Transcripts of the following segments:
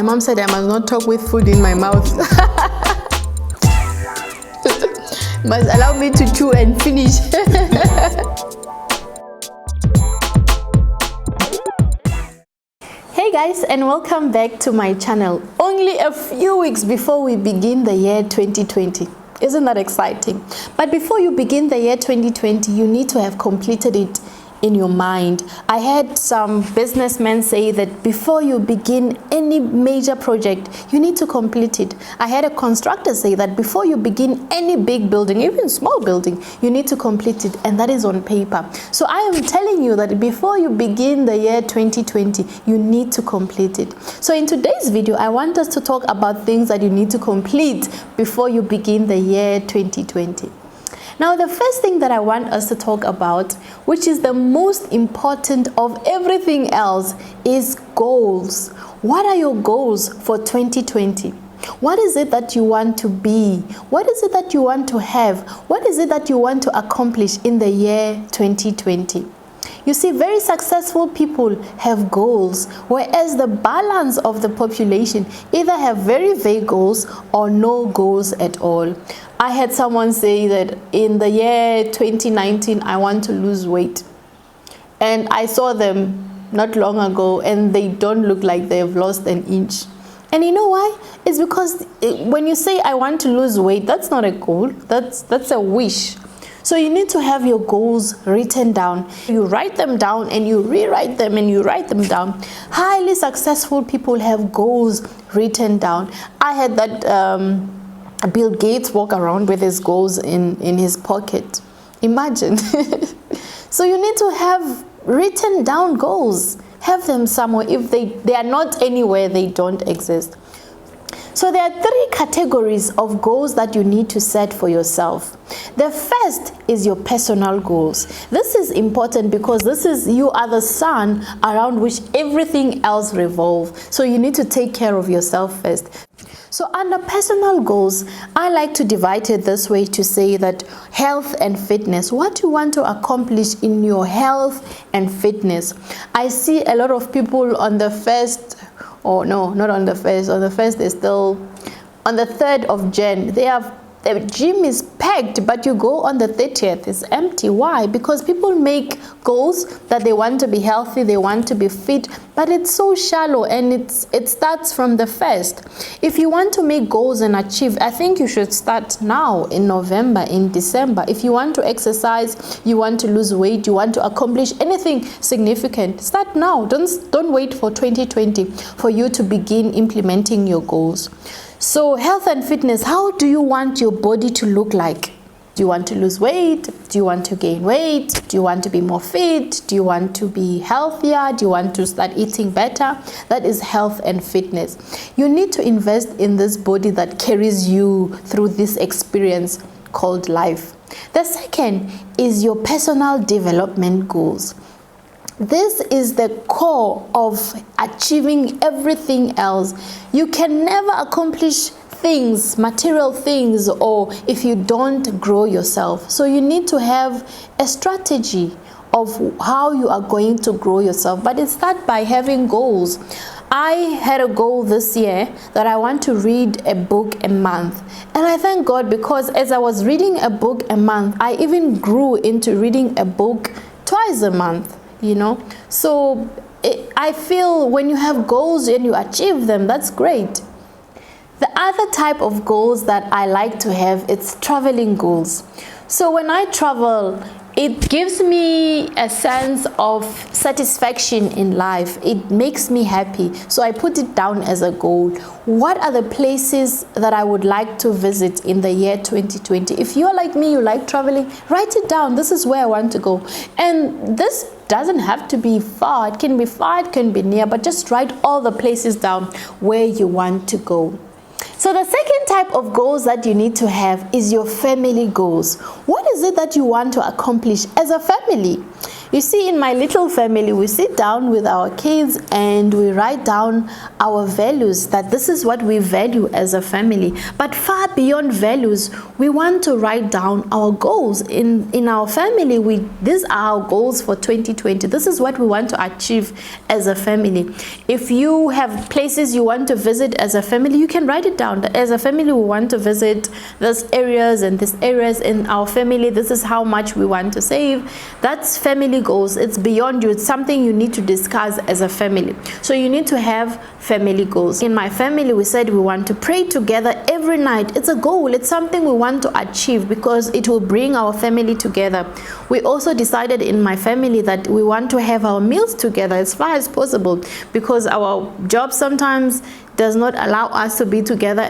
My mom said I must not talk with food in my mouth. Must allow me to chew and finish. Hey guys, and welcome back to my channel. Only a few weeks before we begin the year 2020. Isn't that exciting? But before you begin the year 2020, you need to have completed it in your mind. I had some businessmen say that before you begin any major project, you need to complete it. I had a constructor say that before you begin any big building, even small building, you need to complete it, and that is on paper. So I am telling you that before you begin the year 2020, you need to complete it. So in today's video, I want us to talk about things that you need to complete before you begin the year 2020. Now, the first thing that I want us to talk about, which is the most important of everything else, is goals. What are your goals for 2020? What is it that you want to be? What is it that you want to have? What is it that you want to accomplish in the year 2020? You see, very successful people have goals, whereas the balance of the population either have very vague goals or no goals at all. I had someone say that in the year 2019, I want to lose weight. And I saw them not long ago, and they don't look like they've lost an inch. And you know why? It's because when you say, I want to lose weight, that's not a goal. That's a wish. So you need to have your goals written down. You write them down and you rewrite them and you write them down. Highly successful people have goals written down. I had that Bill Gates walk around with his goals in his pocket. Imagine. So you need to have written down goals. Have them somewhere. If they are not anywhere, they don't exist. So there are three categories of goals that you need to set for yourself. The first is your personal goals. This is important because you are the sun around which everything else revolves. So you need to take care of yourself first. So under personal goals, I like to divide it this way to say that health and fitness. What you want to accomplish in your health and fitness. I see a lot of people on the first, or no, not on the first. On the first, they're still on the 3rd of Jan. The gym is packed, but you go on the 30th, it's empty. Why? Because people make goals that they want to be healthy, they want to be fit, but it's so shallow, and it starts from the first. If you want to make goals and achieve, I think you should start now in November, in December. If you want to exercise, you want to lose weight, you want to accomplish anything significant, start now. Don't wait for 2020 for you to begin implementing your goals. So health and fitness, how do you want your body to look like? Do you want to lose weight? Do you want to gain weight? Do you want to be more fit? Do you want to be healthier? Do you want to start eating better? That is health and fitness. You need to invest in this body that carries you through this experience called life. The second is your personal development goals. This is the core of achieving everything else. You can never accomplish things, material things, or if you don't grow yourself. So you need to have a strategy of how you are going to grow yourself. But it starts by having goals. I had a goal this year that I want to read a book a month. And I thank God, because as I was reading a book a month, I even grew into reading a book twice a month. You know, so I feel when you have goals and you achieve them, that's great. The other type of goals that I like to have, it's traveling goals. So when I travel, it gives me a sense of satisfaction in life. It makes me happy. So I put it down as a goal. What are the places that I would like to visit in the year 2020? If you're like me, you like traveling, write it down. This is where I want to go. And this doesn't have to be far. It can be far, it can be near, but just write all the places down where you want to go. So the second type of goals that you need to have is your family goals. What is it that you want to accomplish as a family? You see, in my little family, we sit down with our kids and we write down our values, that this is what we value as a family. But far beyond values, we want to write down our goals. In our family, these are our goals for 2020. This is what we want to achieve as a family. If you have places you want to visit as a family, you can write it down. As a family, we want to visit these areas and these areas in our family. This is how much we want to save. That's family goals. It's beyond you. It's something you need to discuss as a family. So you need to have family goals. In my family, we said we want to pray together every night. It's a goal. It's something we want to achieve because it will bring our family together. We also decided in my family that we want to have our meals together as far as possible, because our job sometimes does not allow us to be together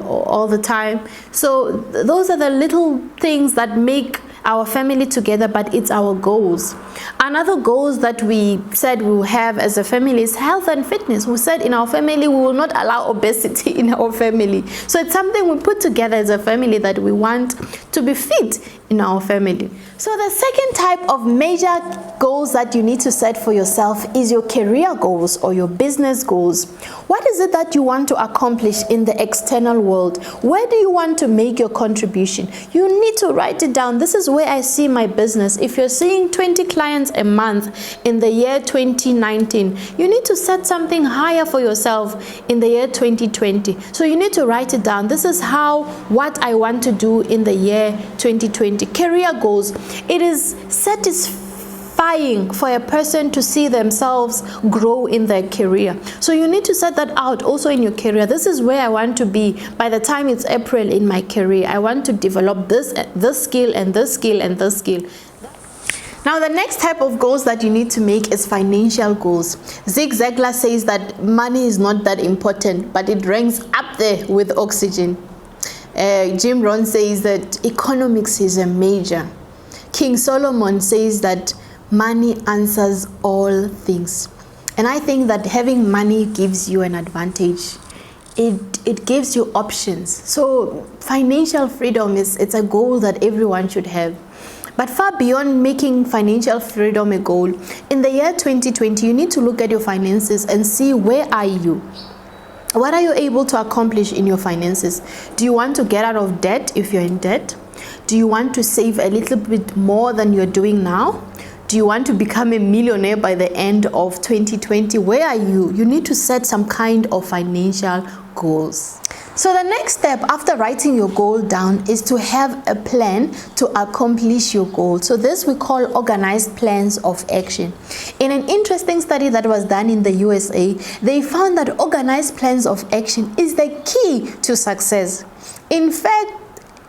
all the time. So those are the little things that make our family together, but it's our goals. Another goals that we said we will have as a family is health and fitness. We said in our family we will not allow obesity in our family. So it's something we put together as a family, that we want to be fit in our family. So the second type of major goals that you need to set for yourself is your career goals or your business goals. What is it that you want to accomplish in the external world? Where do you want to make your contribution? You need to write it down. This is where I see my business. If you're seeing 20 clients a month in the year 2019, you need to set something higher for yourself in the year 2020. So you need to write it down. This is what I want to do in the year 2020. Career goals. It is satisfying for a person to see themselves grow in their career. So you need to set that out also in your career. This is where I want to be by the time it's April in my career. I want to develop this skill and this skill and this skill. Now, the next type of goals that you need to make is financial goals. Zig Ziglar says that money is not that important, but it ranks up there with oxygen. Jim Rohn says that economics is a major. King Solomon says that money answers all things. And I think that having money gives you an advantage. It gives you options. So financial freedom it's a goal that everyone should have. But far beyond making financial freedom a goal, in the year 2020, you need to look at your finances and see, where are you? What are you able to accomplish in your finances? Do you want to get out of debt if you're in debt? Do you want to save a little bit more than you're doing now? Do you want to become a millionaire by the end of 2020? Where are you? You need to set some kind of financial goals. So the next step after writing your goal down is to have a plan to accomplish your goal. So this we call organized plans of action. In an interesting study that was done in the USA, they found that organized plans of action is the key to success. In fact,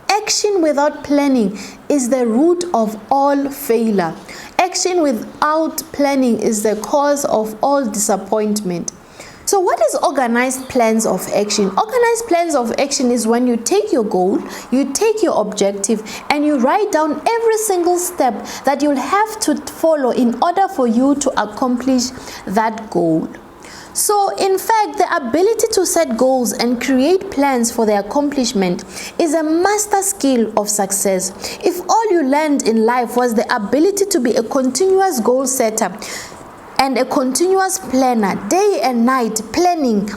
action without planning is the root of all failure. Action without planning is the cause of all disappointment. So what is organized plans of action? Organized plans of action is when you take your goal, you take your objective, and you write down every single step that you'll have to follow in order for you to accomplish that goal. So in fact, the ability to set goals and create plans for their accomplishment is a master skill of success. If all you learned in life was the ability to be a continuous goal setter and a continuous planner, day and night, planning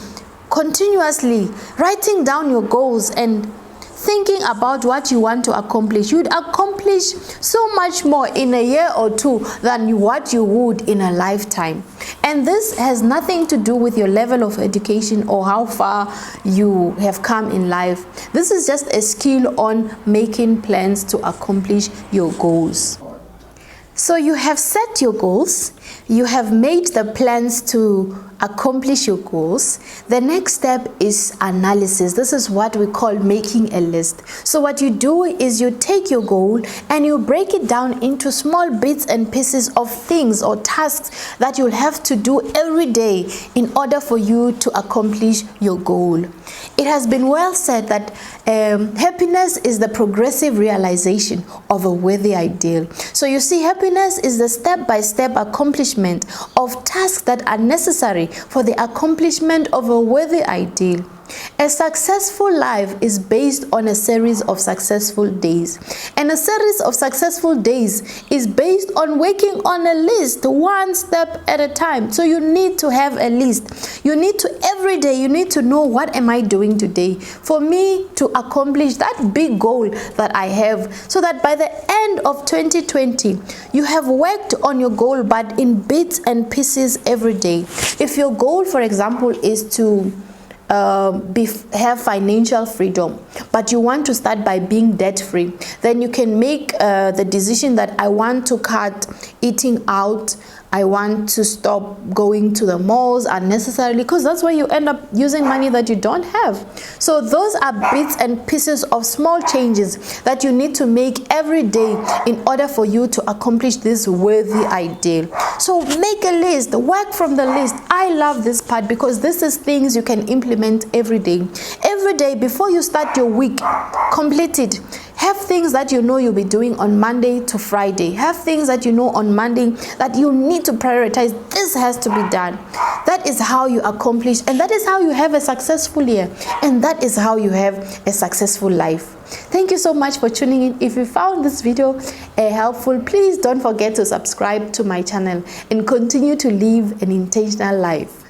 continuously, writing down your goals and thinking about what you want to accomplish, you'd accomplish so much more in a year or two than what you would in a lifetime. And this has nothing to do with your level of education or how far you have come in life. This is just a skill on making plans to accomplish your goals. So you have set your goals, you have made the plans to accomplish your goals. The next step is analysis. This is what we call making a list. So what you do is you take your goal and you break it down into small bits and pieces of things or tasks that you'll have to do every day in order for you to accomplish your goal. It has been well said that happiness is the progressive realization of a worthy ideal. So you see, happiness is the step-by-step accomplishment of tasks that are necessary for the accomplishment of a worthy ideal. A successful life is based on a series of successful days. And a series of successful days is based on working on a list, one step at a time. So you need to have a list. You need to, every day, you need to know, what am I doing today for me to accomplish that big goal that I have, so that by the end of 2020, you have worked on your goal, but in bits and pieces every day. If your goal, for example, is to have financial freedom, but you want to start by being debt free, then you can make the decision that I want to cut eating out, I want to stop going to the malls unnecessarily, because that's where you end up using money that you don't have. So those are bits and pieces of small changes that you need to make every day in order for you to accomplish this worthy ideal. So make a list, work from the list. I love this part because this is things you can implement every day. Every day before you start your week, complete it. Have things that you know you'll be doing on Monday to Friday. Have things that you know on Monday that you need to prioritize. This has to be done. That is how you accomplish, and that is how you have a successful year, and that is how you have a successful life. Thank you so much for tuning in. If you found this video helpful, please don't forget to subscribe to my channel and continue to live an intentional life.